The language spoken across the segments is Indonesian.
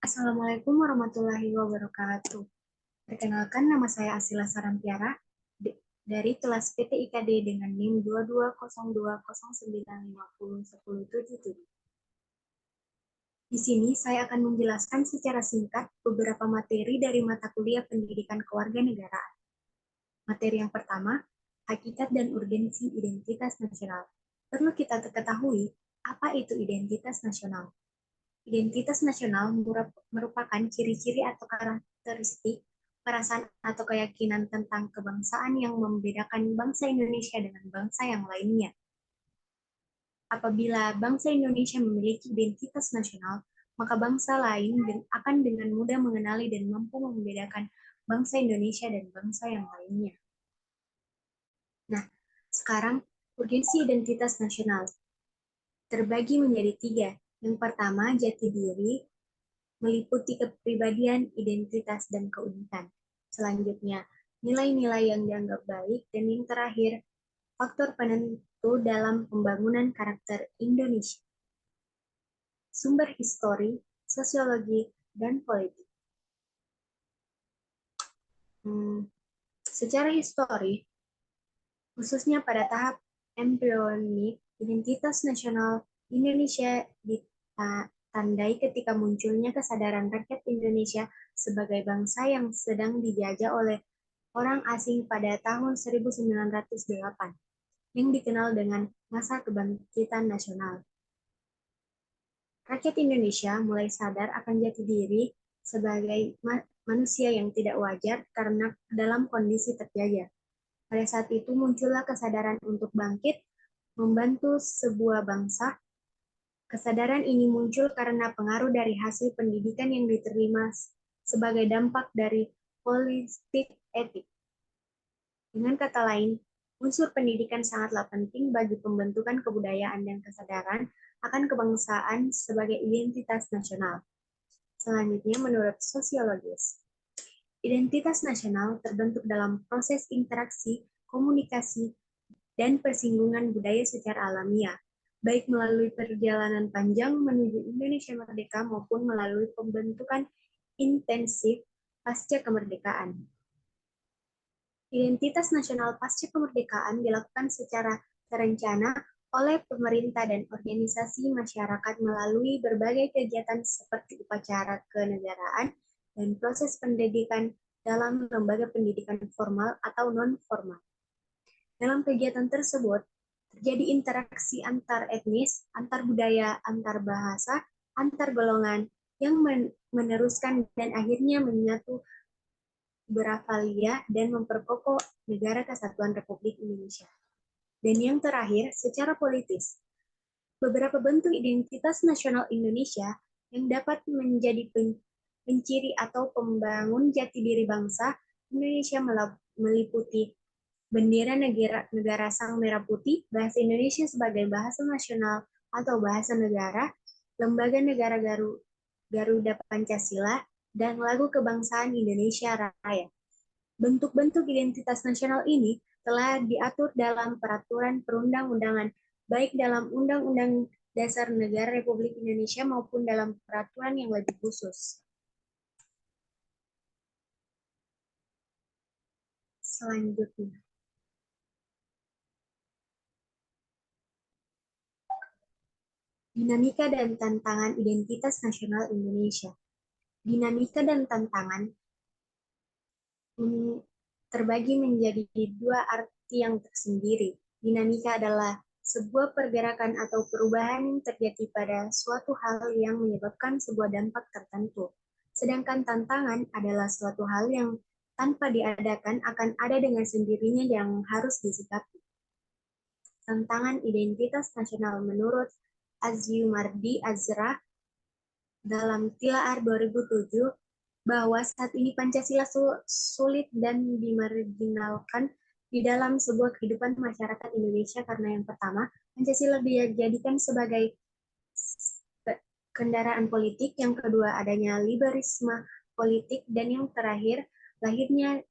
Assalamualaikum warahmatullahi wabarakatuh. Perkenalkan, nama saya Asila Sarampiara dari kelas PTIKD dengan NIM 220209501077. Di sini saya akan menjelaskan secara singkat beberapa materi dari mata kuliah Pendidikan Kewarganegaraan. Materi yang pertama, hakikat dan urgensi identitas nasional. Perlu kita ketahui apa itu identitas nasional. Identitas nasional merupakan ciri-ciri atau karakteristik, perasaan atau keyakinan tentang kebangsaan yang membedakan bangsa Indonesia dengan bangsa yang lainnya. Apabila bangsa Indonesia memiliki identitas nasional, maka bangsa lain akan dengan mudah mengenali dan mampu membedakan bangsa Indonesia dan bangsa yang lainnya. Nah, sekarang urgensi identitas nasional terbagi menjadi tiga. Yang pertama, jati diri, meliputi kepribadian, identitas, dan keunikan. Selanjutnya, nilai-nilai yang dianggap baik, dan yang terakhir, faktor penentu dalam pembangunan karakter Indonesia. Sumber histori, sosiologi, dan politik. Secara histori, khususnya pada tahap embrionik, identitas nasional Indonesia ditandai ketika munculnya kesadaran rakyat Indonesia sebagai bangsa yang sedang dijajah oleh orang asing pada tahun 1908, yang dikenal dengan masa kebangkitan nasional. Rakyat Indonesia mulai sadar akan jati diri sebagai manusia yang tidak wajar karena dalam kondisi terjajah. Pada saat itu muncullah kesadaran untuk bangkit, membantu sebuah bangsa. Kesadaran ini muncul karena pengaruh dari hasil pendidikan yang diterima sebagai dampak dari politik etik. Dengan kata lain, unsur pendidikan sangatlah penting bagi pembentukan kebudayaan dan kesadaran akan kebangsaan sebagai identitas nasional. Selanjutnya, menurut sosiologis, identitas nasional terbentuk dalam proses interaksi, komunikasi, dan persinggungan budaya secara alamiah, baik melalui perjalanan panjang menuju Indonesia merdeka maupun melalui pembentukan intensif pasca kemerdekaan. Identitas nasional pasca kemerdekaan dilakukan secara terencana oleh pemerintah dan organisasi masyarakat melalui berbagai kegiatan seperti upacara kenegaraan dan proses pendidikan dalam lembaga pendidikan formal atau non-formal. Dalam kegiatan tersebut, terjadi interaksi antar etnis, antar budaya, antar bahasa, antar golongan yang meneruskan dan akhirnya menyatu beravalia dan memperkokoh negara kesatuan Republik Indonesia. Dan yang terakhir, secara politis, beberapa bentuk identitas nasional Indonesia yang dapat menjadi penciri atau pembangun jati diri bangsa Indonesia meliputi bendera negara Sang Merah Putih, bahasa Indonesia sebagai bahasa nasional atau bahasa negara, lembaga negara Garuda Pancasila, dan lagu kebangsaan Indonesia Raya. Bentuk-bentuk identitas nasional ini telah diatur dalam peraturan perundang-undangan, baik dalam Undang-Undang Dasar Negara Republik Indonesia maupun dalam peraturan yang lebih khusus. Selanjutnya, dinamika dan tantangan identitas nasional Indonesia. Dinamika dan tantangan terbagi menjadi dua arti yang tersendiri. Dinamika adalah sebuah pergerakan atau perubahan yang terjadi pada suatu hal yang menyebabkan sebuah dampak tertentu. Sedangkan tantangan adalah suatu hal yang tanpa diadakan akan ada dengan sendirinya yang harus disikapi. Tantangan identitas nasional menurut Azyumardi Azra dalam Tilaar 2007 bahwa saat ini Pancasila sulit dan dimarginalkan di dalam sebuah kehidupan masyarakat Indonesia karena yang pertama, Pancasila dijadikan sebagai kendaraan politik, yang kedua adanya liberalisme politik, dan yang terakhir lahirnya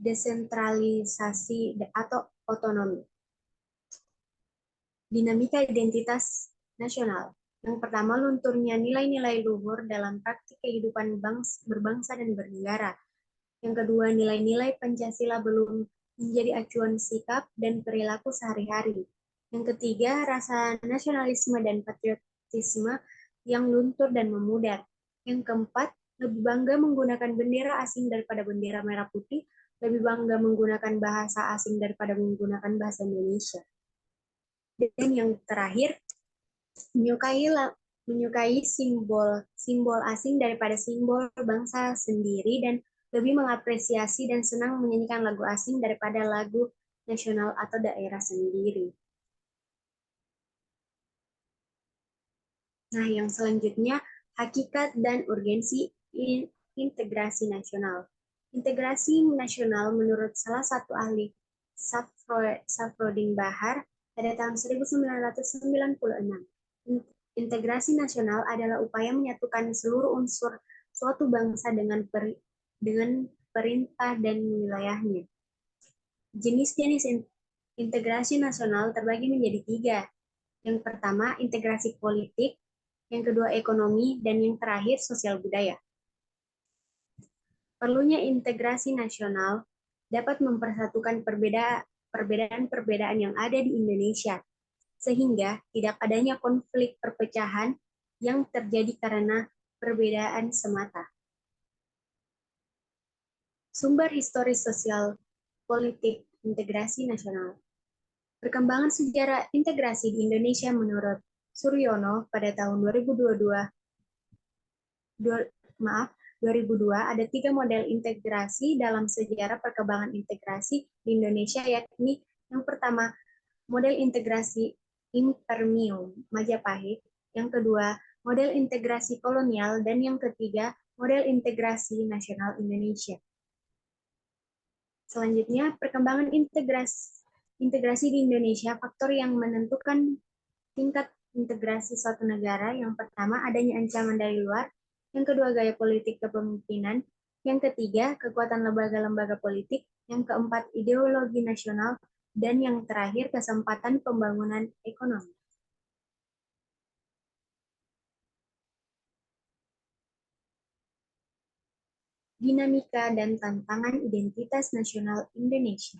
desentralisasi atau otonomi. Dinamika identitas nasional. Yang pertama, lunturnya nilai-nilai luhur dalam praktik kehidupan berbangsa dan bernegara. Yang kedua, nilai-nilai Pancasila belum menjadi acuan sikap dan perilaku sehari-hari. Yang ketiga, rasa nasionalisme dan patriotisme yang luntur dan memudar. Yang keempat, lebih bangga menggunakan bendera asing daripada bendera merah putih, lebih bangga menggunakan bahasa asing daripada menggunakan bahasa Indonesia. Dan yang terakhir, menyukai menyukai simbol asing daripada simbol bangsa sendiri dan lebih mengapresiasi dan senang menyanyikan lagu asing daripada lagu nasional atau daerah sendiri. Nah, yang selanjutnya hakikat dan urgensi integrasi nasional. Integrasi nasional menurut salah satu ahli Safroddin Bahar pada tahun 1996. Integrasi nasional adalah upaya menyatukan seluruh unsur suatu bangsa dengan perintah dan wilayahnya. Jenis-jenis integrasi nasional terbagi menjadi tiga. Yang pertama, integrasi politik, yang kedua ekonomi, dan yang terakhir sosial budaya. Perlunya integrasi nasional dapat mempersatukan perbedaan-perbedaan yang ada di Indonesia, sehingga tidak adanya konflik perpecahan yang terjadi karena perbedaan semata. Sumber historis sosial politik integrasi nasional. Perkembangan sejarah integrasi di Indonesia menurut Suryono pada tahun 2002 ada tiga model integrasi dalam sejarah perkembangan integrasi di Indonesia, yakni yang pertama, model integrasi Impermium Majapahit, yang kedua, model integrasi kolonial, dan yang ketiga, model integrasi nasional Indonesia. Selanjutnya, perkembangan integrasi di Indonesia, faktor yang menentukan tingkat integrasi suatu negara. Yang pertama, adanya ancaman dari luar. Yang kedua, gaya politik kepemimpinan. Yang ketiga, kekuatan lembaga-lembaga politik. Yang keempat, ideologi nasional. Dan yang terakhir, kesempatan pembangunan ekonomi. Dinamika dan tantangan identitas nasional Indonesia.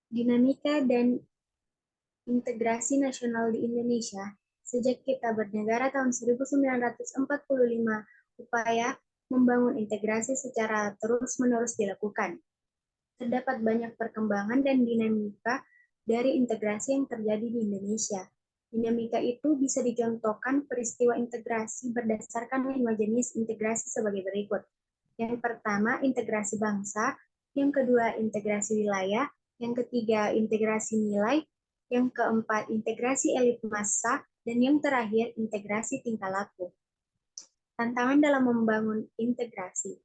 Dinamika dan integrasi nasional di Indonesia sejak kita bernegara tahun 1945, upaya membangun integrasi secara terus-menerus dilakukan. Terdapat banyak perkembangan dan dinamika dari integrasi yang terjadi di Indonesia. Dinamika itu bisa dicontohkan peristiwa integrasi berdasarkan 5 jenis integrasi sebagai berikut. Yang pertama, integrasi bangsa. Yang kedua, integrasi wilayah. Yang ketiga, integrasi nilai. Yang keempat, integrasi elit massa. Dan yang terakhir, integrasi tingkah laku. Tantangan dalam membangun integrasi.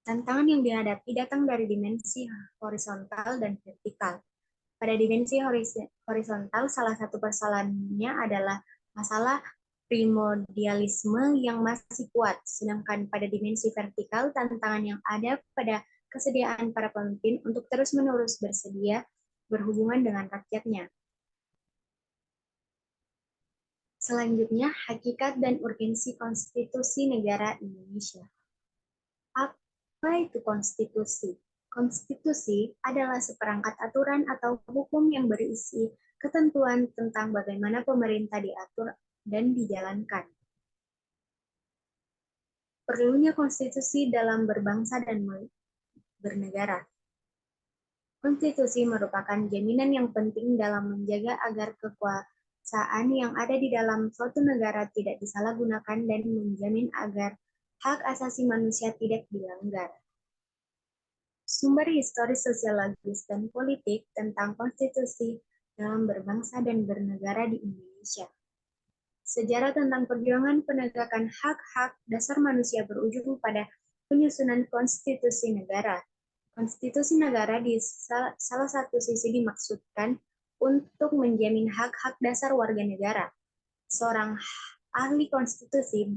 Tantangan yang dihadapi datang dari dimensi horizontal dan vertikal. Pada dimensi horizontal, salah satu persoalannya adalah masalah primordialisme yang masih kuat, sedangkan pada dimensi vertikal, tantangan yang ada pada kesediaan para pemimpin untuk terus-menerus bersedia berhubungan dengan rakyatnya. Selanjutnya, hakikat dan urgensi konstitusi negara Indonesia. Apa itu konstitusi? Konstitusi adalah seperangkat aturan atau hukum yang berisi ketentuan tentang bagaimana pemerintah diatur dan dijalankan. Perlunya konstitusi dalam berbangsa dan bernegara. Konstitusi merupakan jaminan yang penting dalam menjaga agar kekuasaan yang ada di dalam suatu negara tidak disalahgunakan dan menjamin agar hak asasi manusia tidak dilanggar. Sumber historis sosiologis dan politik tentang konstitusi dalam berbangsa dan bernegara di Indonesia. Sejarah tentang perjuangan penegakan hak-hak dasar manusia berujung pada penyusunan konstitusi negara. Konstitusi negara di salah satu sisi dimaksudkan untuk menjamin hak-hak dasar warga negara. Seorang ahli konstitusi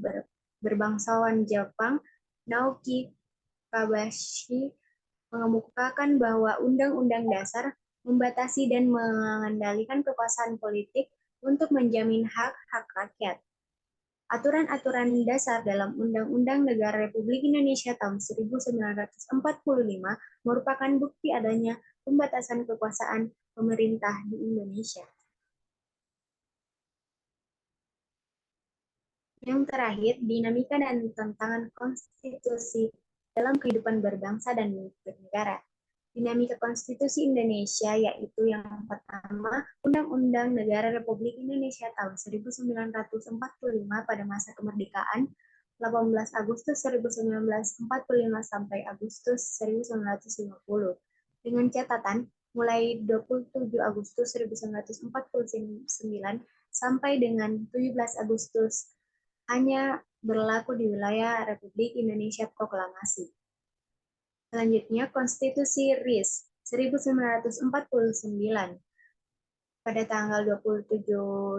berbangsawan Jepang, Naoki Kabashi, mengemukakan bahwa Undang-Undang Dasar membatasi dan mengendalikan kekuasaan politik, untuk menjamin hak-hak rakyat. Aturan-aturan dasar dalam Undang-Undang Negara Republik Indonesia tahun 1945 merupakan bukti adanya pembatasan kekuasaan pemerintah di Indonesia. Yang terakhir, dinamika dan tantangan konstitusi dalam kehidupan berbangsa dan bernegara. Dinamika konstitusi Indonesia yaitu yang pertama, Undang-Undang Negara Republik Indonesia tahun 1945 pada masa kemerdekaan 18 Agustus 1945 sampai Agustus 1950. Dengan catatan, mulai 27 Agustus 1949 sampai dengan 17 Agustus hanya berlaku di wilayah Republik Indonesia Proklamasi. Selanjutnya, Konstitusi RIS 1949 pada tanggal 27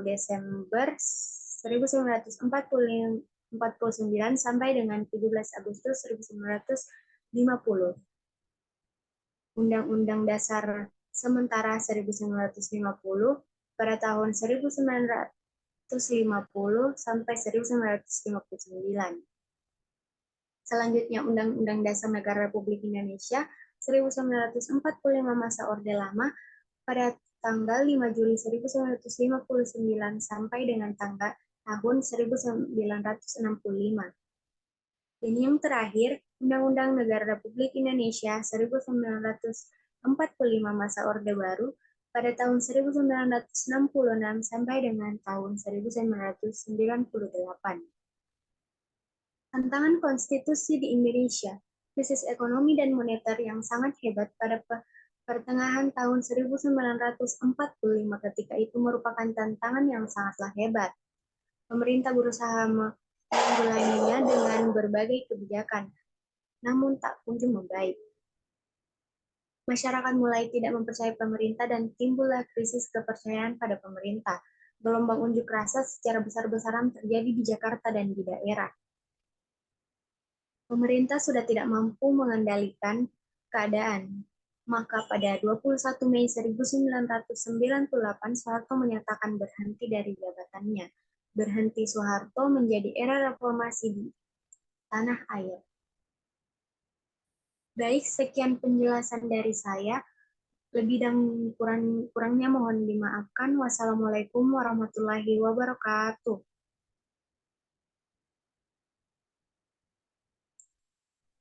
Desember 1949 sampai dengan 17 Agustus 1950. Undang-Undang Dasar Sementara 1950 pada tahun 1950 sampai 1959. Selanjutnya, Undang-Undang Dasar Negara Republik Indonesia 1945 masa Orde Lama pada tanggal 5 Juli 1959 sampai dengan tanggal tahun 1965. Dan yang terakhir, Undang-Undang Negara Republik Indonesia 1945 masa Orde Baru pada tahun 1966 sampai dengan tahun 1998. Tantangan konstitusi di Indonesia, krisis ekonomi dan moneter yang sangat hebat pada pertengahan tahun 1945 ketika itu merupakan tantangan yang sangatlah hebat. Pemerintah berusaha menanggulanginya dengan berbagai kebijakan, namun tak kunjung membaik. Masyarakat mulai tidak mempercayai pemerintah dan timbullah krisis kepercayaan pada pemerintah. Gelombang unjuk rasa secara besar-besaran terjadi di Jakarta dan di daerah. Pemerintah sudah tidak mampu mengendalikan keadaan. Maka pada 21 Mei 1998, Soeharto menyatakan berhenti dari jabatannya. Berhenti Soeharto menjadi era reformasi di tanah air. Baik, sekian penjelasan dari saya. Lebih dan kurangnya mohon dimaafkan. Wassalamualaikum warahmatullahi wabarakatuh.